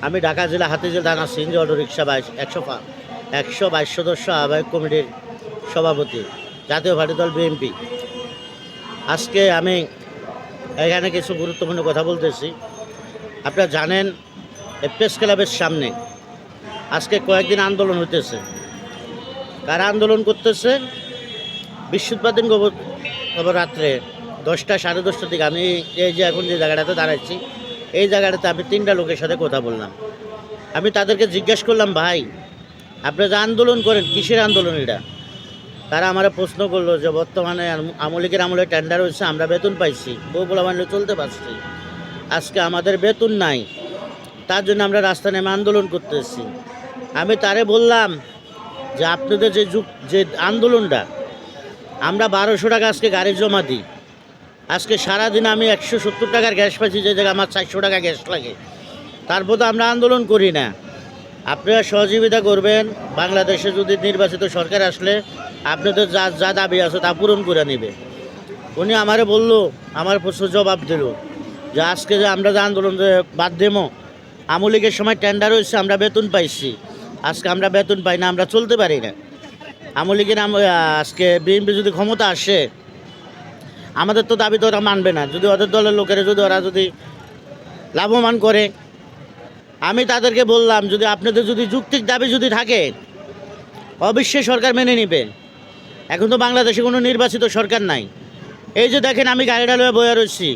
আমি ঢাকা জেলা হাতিঝিল থানা সিএনজি অটো রিক্সা 122 সদস্য আহ্বায়ক কমিটির সভাপতি, জাতীয় পার্টি দল বিএনপি। আজকে আমি এখানে কিছু গুরুত্বপূর্ণ কথা বলতেছি। আপনারা জানেন, এই প্রেস ক্লাবের সামনে আজকে কয়েকদিন আন্দোলন হইতেছে। কারা আন্দোলন করতেছে? বৃহস্পতিবার দিন রাত্রে 10টা সাড়ে 10টার দিকে আমি এই যে এখন যে জায়গাটাতে দাঁড়াচ্ছি, এই জায়গাটাতে আমি 3টা লোকের সাথে কথা বললাম। আমি তাদেরকে জিজ্ঞেস করলাম, ভাই আপনারা যে আন্দোলন করেন, কিসের আন্দোলন এটা? তারা আমার প্রশ্ন করলো যে বর্তমানে আমলিকের আমলে টেন্ডার হয়েছে, আমরা বেতন পাইছি, বউ বলা মানলে চলতে পারছি, আজকে আমাদের বেতন নাই, তার জন্য আমরা রাস্তা নেমে আন্দোলন করতেছি। আমি তারে বললাম যে আপনাদের যে আন্দোলনটা, আমরা 1200 টাকা আজকে গাড়ি জমা দিই, আজকে সারাদিন আমি 170 টাকার গ্যাস পাচ্ছি, যে জায়গায় আমার 400 টাকা গ্যাস লাগে, তারপর তো আমরা আন্দোলন করি না। আপনারা সহযোগিতা করবেন, বাংলাদেশে যদি নির্বাচিত সরকার আসলে আপনাদের যা দাবি আছে তা পূরণ করে নেবে। উনি আমারে বলল, আমার প্রশ্ন জবাব দিল যে আজকে যে আমরা যে আন্দোলন যে বাদ দেবো, আমলিকের সময় টেন্ডার হয়েছে, আমরা বেতন পাইছি, আজকে আমরা বেতন পাই না, আমরা চলতে পারি না। আমলিকের আজকে বিএনপি যদি ক্ষমতা আসে, আমাদের তো দাবি তো ওরা মানবে না, যদি ওদের দলের লোকেরা যদি ওরা যদি লাভবান করে। আমি তাদেরকে বললাম, যদি আপনাদের যদি যৌক্তিক দাবি যদি থাকে, অবশ্যই সরকার মেনে নেবে। এখন তো বাংলাদেশে কোনো নির্বাচিত সরকার নাই। এই যে দেখেন, আমি গাড়িটা লয়ে বয়ে রয়েছি,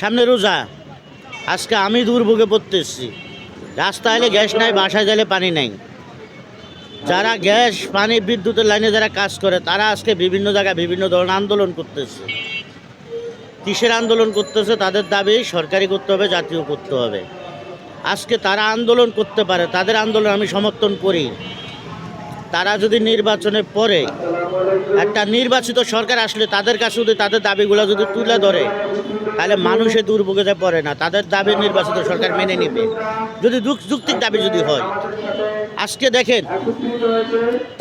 সামনে রোজা, আজকে আমি দুর্ভোগে পড়তেছি। রাস্তায় এলে গ্যাস নাই, বাসায় গেলে পানি নাই। যারা গ্যাস পানি বিদ্যুতের লাইনে যারা কাজ করে, তারা আজকে বিভিন্ন জায়গায় বিভিন্ন ধরনের আন্দোলন করতেছে। কিসের আন্দোলন করতেছে? তাদের দাবি সরকারি করতে হবে, জাতীয় করতে হবে। আজকে তারা আন্দোলন করতে পারে, তাদের আন্দোলন আমি সমর্থন করি। তারা যদি নির্বাচনের পরে একটা নির্বাচিত সরকার আসলে তাদের কাছে যদি তাদের দাবিগুলো যদি তুলে ধরে, তাহলে মানুষের দুর্ভোগে পড়ে না, তাদের দাবি নির্বাচিত সরকার মেনে নেবে, যদি যৌক্তিক দাবি যদি হয়। আজকে দেখেন,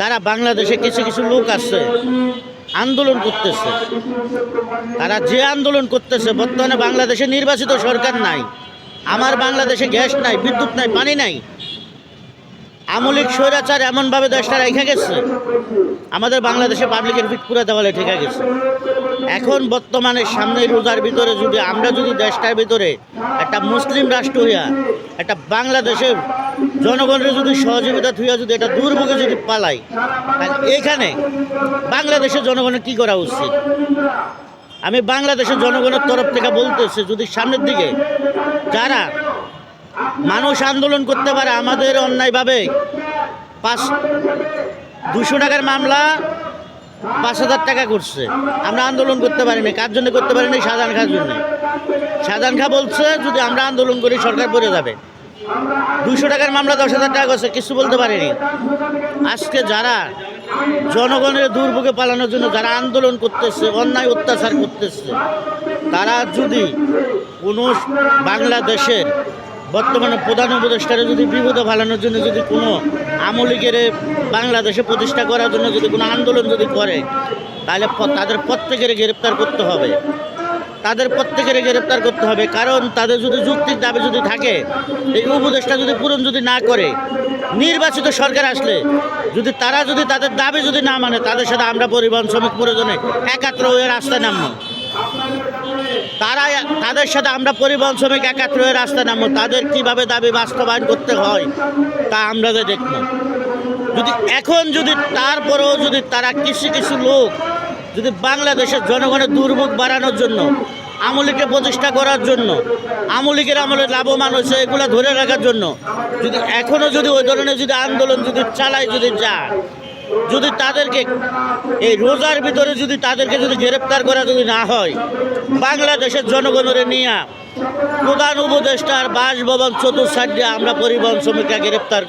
তারা বাংলাদেশে কিছু কিছু লোক আছে আন্দোলন করতেছে। তারা যে আন্দোলন করতেছে, বর্তমানে বাংলাদেশে নির্বাচিত সরকার নাই, আমার বাংলাদেশে গ্যাস নাই, বিদ্যুৎ নাই, পানি নাই। আমলিক স্বৈরাচার এমনভাবে দেশটা রেখে গেছে, আমাদের বাংলাদেশে পাবলিকের ফিট পুরা দেওয়ালে ঠেকে গেছে। এখন বর্তমানে সামনে রোজার ভিতরে যদি আমরা যদি দেশটার ভিতরে একটা মুসলিম রাষ্ট্র হইয়া একটা বাংলাদেশের জনগণের যদি সহযোগিতা থুইয়া যদি এটা দুর্ভোগে যদি পালাই, এইখানে বাংলাদেশের জনগণের কী করা উচিত? আমি বাংলাদেশের জনগণের তরফ থেকে বলতেছি, যদি সামনের দিকে যারা মানুষ আন্দোলন করতে পারে, আমাদের অন্যায়ভাবে 200 টাকার মামলা 5,000 টাকা করছে, আমরা আন্দোলন করতে পারিনি। কার জন্য করতে পারিনি? শাহজাহান খাঁর জন্য। শাহজাহান খাঁ বলছে যদি আমরা আন্দোলন করি সরকার পড়ে যাবে। 200 টাকার মামলা 10,000 টাকা করছে, কিছু বলতে পারিনি। আজকে যারা জনগণের দুর্ভোগে পালানোর জন্য যারা আন্দোলন করতেছে, অন্যায় অত্যাচার করতেছে, তারা যদি কোনো বাংলাদেশের বর্তমানে প্রধান উপদেষ্টারে যদি বিপদে ফেলানোর জন্য যদি কোনো আমলিকের বাংলাদেশে প্রতিষ্ঠা করার জন্য যদি কোনো আন্দোলন যদি করে, তাহলে তাদের প্রত্যেকের গ্রেপ্তার করতে হবে, তাদের প্রত্যেকের গ্রেপ্তার করতে হবে। কারণ তাদের যদি যৌক্তিক দাবি যদি থাকে, এই উপদেষ্টা যদি পূরণ যদি না করে, নির্বাচিত সরকার আসলে যদি তারা যদি তাদের দাবি যদি না মানে, তাদের সাথে আমরা পরিবহন শ্রমিক প্রয়োজনে একাত্র হয়ে রাস্তায় নামবো। তাদের সাথে আমরা পরিবহন শ্রমিক একাত্র হয়ে রাস্তায় নামবো। তাদের কীভাবে দাবি বাস্তবায়ন করতে হয় তা আমরা দেখব। যদি এখন যদি তারপরেও যদি তারা কিছু কিছু লোক যদি বাংলাদেশের জনগণের দুর্ভোগ বাড়ানোর জন্য, আমলিকে প্রতিষ্ঠা করার জন্য, আমলিকের আমলে লাভবান হয়েছে এগুলো ধরে রাখার জন্য যদি এখনও যদি ওই ধরনের যদি আন্দোলন যদি চালায় যদি যায়, যদি তাদেরকে এই রোজার ভিতরে যদি তাদেরকে যদি গ্রেপ্তার করা যদি না হয়, বাংলাদেশের জনগণের নিয়ে প্রধান উপদেষ্টার বাসভবন চতুর্সাইড দিয়ে আমরা পরিবহন শ্রমিকরা গ্রেপ্তার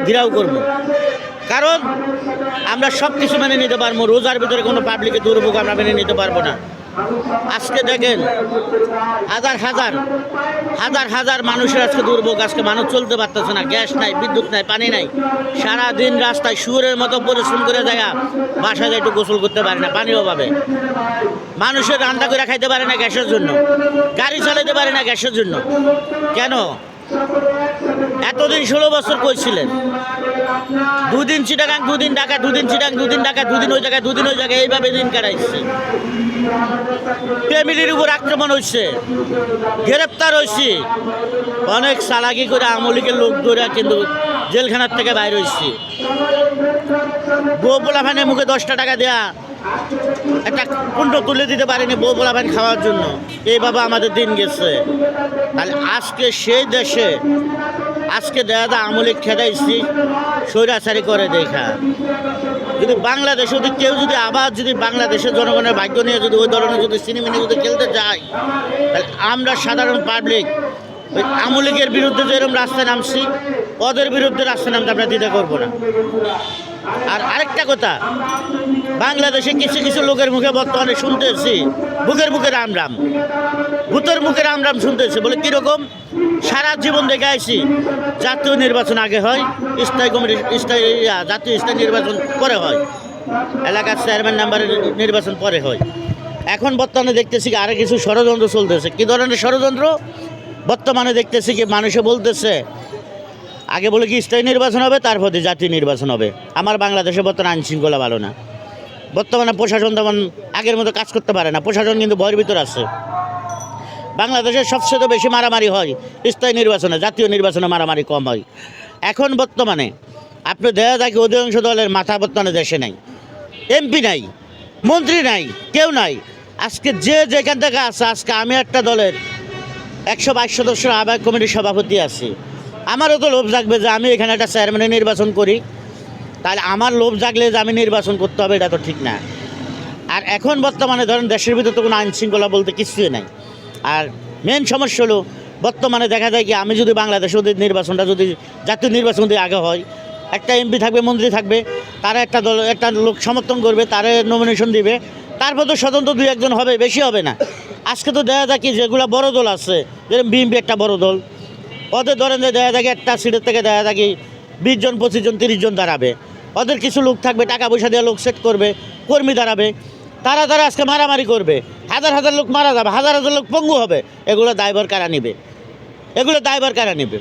ঘিরাও করব। কারণ আমরা সব কিছু মেনে নিতে পারবো, রোজার ভিতরে কোনো পাবলিকের দুর্ভোগ আমরা মেনে নিতে পারবো না। আজকে দেখেন, হাজার হাজার মানুষের আজকে দুর্ভোগ, আজকে মানুষ চলতে পারতেছে না, গ্যাস নাই, বিদ্যুৎ নাই, পানি নাই, সারাদিন রাস্তায় শুয়োরের মতো পরিশ্রম করে যায়, বাসায় একটু গোসল করতে পারে না, পানিও পাবে। মানুষের রান্না করে খাইতে পারে না গ্যাসের জন্য, গাড়ি চালাতে পারে না গ্যাসের জন্য। কেন? এতদিন 16 বছর কইছিলেন, দুদিন চিটাগাং, দুদিন ঢাকা, দুদিন চিটাগাং, দুদিন ঢাকা, দুদিন ওই জায়গায়, দুদিন ওই জায়গায়, এইভাবে দিন কাটাইছে। ফ্যামিলির উপর আক্রমণ হয়েছে, গ্রেপ্তার হয়েছি, অনেক চালাকি করে আমলিকের লোক ধরে কিন্তু জেলখানার থেকে বাইর হয়েছি। বউ পোলা ভাইনের মুখে 10টা টাকা দেয়া একটা কুণ্ড তুলে দিতে পারেনি বউ পোলা ভাই খাওয়ার জন্য, এইভাবে আমাদের দিন গেছে। তাহলে আজকে সেই দেশে আজকে দেখা আমলিক খেদাইছি স্বৈরাচারী করে দেখা। যদি বাংলাদেশে যদি কেউ যদি আবার যদি বাংলাদেশের জনগণের ভাগ্য নিয়ে যদি ওই ধরনের যদি সিনেমিনি যদি খেলতে যায়, তাহলে আমরা সাধারণ পাবলিক ওই আমলিকের বিরুদ্ধে যেরকম রাস্তায় নামছি, ওদের বিরুদ্ধে রাস্তায় নামতে আমরা দ্বিধা করবো না। আর আরেকটা কথা, বাংলাদেশে কিছু কিছু লোকের মুখে বর্তমানে শুনতেছি বুকের মুখে রাম রাম, ভূতের মুখে রাম রাম শুনতেছি। বলে কীরকম? সারা জীবন দেখে আইছি জাতীয় নির্বাচন আগে হয়, স্থায়ী কমিটি জাতীয় স্থায়ী নির্বাচন পরে হয়, এলাকার চেয়ারম্যান নাম্বারের নির্বাচন পরে হয়। এখন বর্তমানে দেখতেছি কি আরও কিছু ষড়যন্ত্র চলতেছে। কী ধরনের ষড়যন্ত্র? বর্তমানে দেখতেছি কি মানুষে বলতেছে আগে বলে কি স্থায়ী নির্বাচন হবে, তারপরে জাতীয় নির্বাচন হবে। আমার বাংলাদেশে বর্তমানে আইনশৃঙ্খলা ভালো না, বর্তমানে প্রশাসন তেমন আগের মতো কাজ করতে পারে না, প্রশাসন কিন্তু ভয়ের ভিতর আছে। বাংলাদেশে সবচেয়ে বেশি মারামারি হয় স্থায়ী নির্বাচনে, জাতীয় নির্বাচনে মারামারি কম হয়। এখন বর্তমানে আপনি দেখা যায় অধিকাংশ দলের মাথা বর্তমানে দেশে নাই, এমপি নাই, মন্ত্রী নাই, কেউ নাই। আজকে যে যেখান থেকে আছে, আজকে আমি একটা দলের 122 সদস্য আহ্বায়ক কমিটির সভাপতি আছি। আমারও তো লোভ জাগবে যে আমি এখানে একটা চেয়ারম্যানের নির্বাচন করি, তাহলে আমার লোভ জাগলে যে আমি নির্বাচন করতে হবে, এটা তো ঠিক না। আর এখন বর্তমানে ধরেন দেশের ভিতরে তো কোনো আইনশৃঙ্খলা বলতে কিছুই নাই। আর মেন সমস্যা হলো বর্তমানে দেখা যায় কি আমি যদি বাংলাদেশে যদি নির্বাচনটা যদি জাতীয় নির্বাচন যদি আগে হয়, একটা এমপি থাকবে, মন্ত্রী থাকবে, তারা একটা দল একটা লোক সমর্থন করবে, তারা নমিনেশন দিবে, তারপর তো স্বতন্ত্র 2-1 হবে, বেশি হবে না। আজকে তো দেখা যায় কি যেগুলো বড় দল আছে, যেরকম বিএনপি একটা বড় দল, ওদের ধরেন যে দেখা যায় একটা সিটের থেকে দেখা যায় কি 20 জন, 25 জন, 30 জন দাঁড়াবে। ওদের কিছু লোক থাকবে, টাকা পয়সা দিয়ে লোক সেট করবে, কর্মী দাঁড়াবে, তারা আজকে মারামারি করবে, হাজার হাজার লোক মারা যাবে, হাজার হাজার লোক পঙ্গু হবে। এগুলো দায়ভার কারা নেবে? এগুলো দায়ভার কারা নেবে?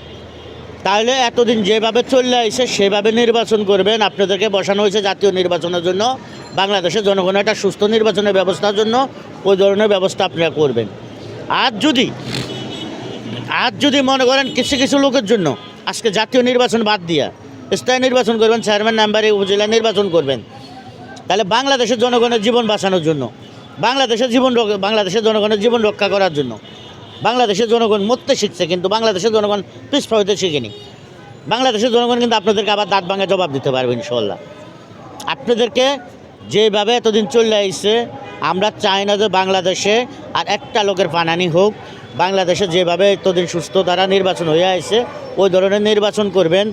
তাহলে এতদিন যেভাবে চলে আসছে সেভাবে নির্বাচন করবেন। আপনাদেরকে বসানো হয়েছে জাতীয় নির্বাচনের জন্য, বাংলাদেশের জনগণের একটা সুস্থ নির্বাচনের ব্যবস্থার জন্য, ওই ধরনের ব্যবস্থা আপনারা করবেন। আজ যদি মনে করেন কিছু কিছু লোকের জন্য আজকে জাতীয় নির্বাচন বাদ দিয়া স্থায়ী নির্বাচন করবেন, চেয়ারম্যান নাম্বারে উপজেলা নির্বাচন করবেন, তাহলে বাংলাদেশের জনগণের জীবন বাঁচানোর জন্য, বাংলাদেশের জনগণের জীবন রক্ষা করার জন্য। বাংলাদেশের জনগণ মরতে শিখছে, কিন্তু বাংলাদেশের জনগণ পিছপা হইতে শিখেনি। বাংলাদেশের জনগণ কিন্তু আপনাদেরকে আবার দাঁত ভাঙা জবাব দিতে পারবে ইনশাল্লাহ। আপনাদেরকে যেভাবে এতদিন চলে আসছে, আমরা চাই না যে বাংলাদেশে আর একটা লোকের পানানি হোক। বাংলাদেশে যেভাবে এতদিন সুস্থ দ্বারা নির্বাচন হয়ে আসছে, ওই ধরনের নির্বাচন করবেন।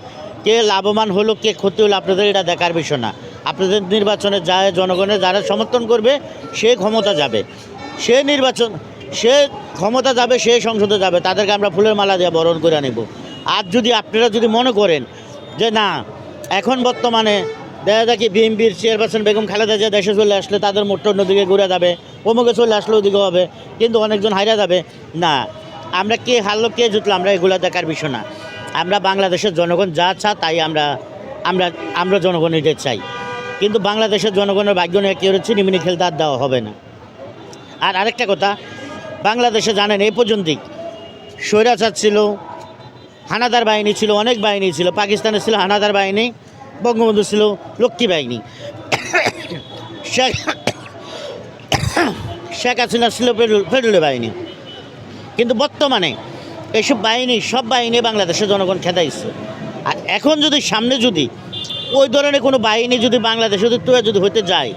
কে লাভবান হলো, কে ক্ষতি হলো, আপনাদের এটা দেখার বিষয় না। আপনাদের নির্বাচনে যায় জনগণের যারা সমর্থন করবে সে ক্ষমতা যাবে, সে ক্ষমতা যাবে, সে সংসদে যাবে, তাদেরকে আমরা ফুলের মালা দিয়ে বরণ করে নেব। আর যদি আপনারা যদি মনে করেন যে না, এখন বর্তমানে দেখা যায় কি বিএনপির চেয়ারপারসন বেগম খালেদা জিয়া দেশে চলে আসলে তাদের মোটর অন্যদিকে ঘুরে যাবে, অমুকে চলে আসলে ওদিকে হবে, কিন্তু অনেকজন হাইরা যাবে না। আমরা কে হারলো কে জিতলো আমরা এগুলো দেখার বিষয় না। আমরা বাংলাদেশের জনগণ যা তাই আমরা জনগণ এটা চাই। কিন্তু বাংলাদেশের জনগণের ভাগ্য নিয়ে কেউ চিনিমিনি খেলতে আর দেওয়া হবে না। আর আরেকটা কথা, বাংলাদেশে জানেন এই পর্যন্তই স্বৈরাচার ছিল, হানাদার বাহিনী ছিল, অনেক বাহিনী ছিল। পাকিস্তানে ছিল হানাদার বাহিনী, বঙ্গবন্ধু ছিল লক্ষ্মী বাহিনী, শেখ হাসিনা ছিল ফেডারেল বাহিনী। কিন্তু বর্তমানে এইসব বাহিনী সব বাহিনী বাংলাদেশের জনগণ খেদাইছে। আর এখন যদি সামনে যদি ওই ধরনের কোনো বাহিনী যদি বাংলাদেশে যদি হতে যায়,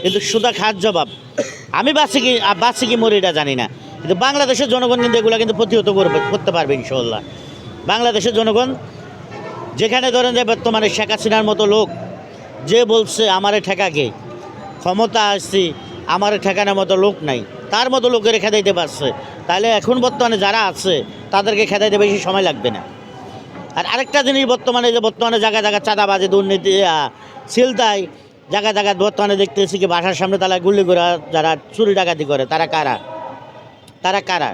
কিন্তু সুদা খাত জবাব। আমি বাঁচি কি মরি এটা জানি না, কিন্তু বাংলাদেশের জনগণ কিন্তু এগুলো কিন্তু প্রতিহত করতে পারবে ইনশাল্লাহ। বাংলাদেশের জনগণ যেখানে ধরেন যে বর্তমানে শেখ হাসিনার মতো লোক যে বলছে আমারে ঠেকাকে ক্ষমতা আসছি, আমারে ঠেকানোর মতো লোক নাই, তার মতো লোকের খেদাইতে পারছে, তাহলে এখন বর্তমানে যারা আছে তাদেরকে খেদাইতে বেশি সময় লাগবে না। আর আরেকটা জিনিস, বর্তমানে জায়গায় জায়গায় চাঁদাবাজি, দুর্নীতি, ছিলতাই জায়গায় বর্তমানে দেখতেছি কি বাসার সামনে তালা গুলি করে যারা চুরি ডাকাতি করে, তারা কারা?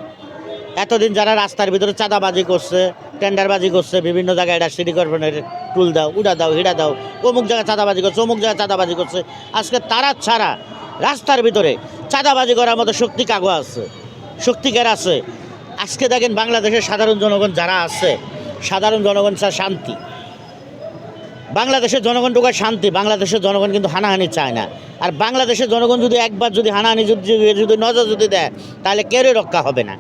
এতদিন যারা রাস্তার ভিতরে চাঁদাবাজি করছে, টেন্ডারবাজি করছে, বিভিন্ন জায়গায় এটা সিটি কর্পোরেশনের টুল দাও, উড়া দাও, হিড়া দাও, অমুক জায়গায় চাঁদাবাজি করছে, অমুক জায়গায় চাঁদাবাজি করছে, আজকে তারা ছাড়া রাস্তার ভিতরে চাঁদাবাজি করার মতো শক্তি কাগজ আছে, শক্তিকার আছে। আজকে দেখেন বাংলাদেশের সাধারণ জনগণ যারা আছে, সাধারণ জনগণ চায় শান্তি। বাংলাদেশের জনগণ ঢোকায় শান্তি, বাংলাদেশের জনগণ কিন্তু হানাহানি চায় না। আর বাংলাদেশের জনগণ যদি একবার যদি হানাহানি যদি নজর যদি দেয়, তাহলে কেউই রক্ষা হবে না।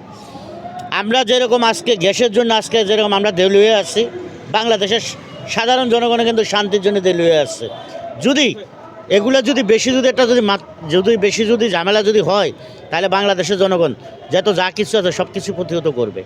আমরা যেরকম আজকে গ্যাসের জন্য আজকে যেরকম আমরা দেউলি হয়ে আছি, বাংলাদেশের সাধারণ জনগণও কিন্তু শান্তির জন্য দেউলি হয়ে আসছে। যদি এগুলো যদি বেশি যদি একটা যদি বেশি যদি ঝামেলা যদি হয়, তাহলে বাংলাদেশের জনগণ যত যা কিছু আছে সব কিছু প্রতিহত করবে।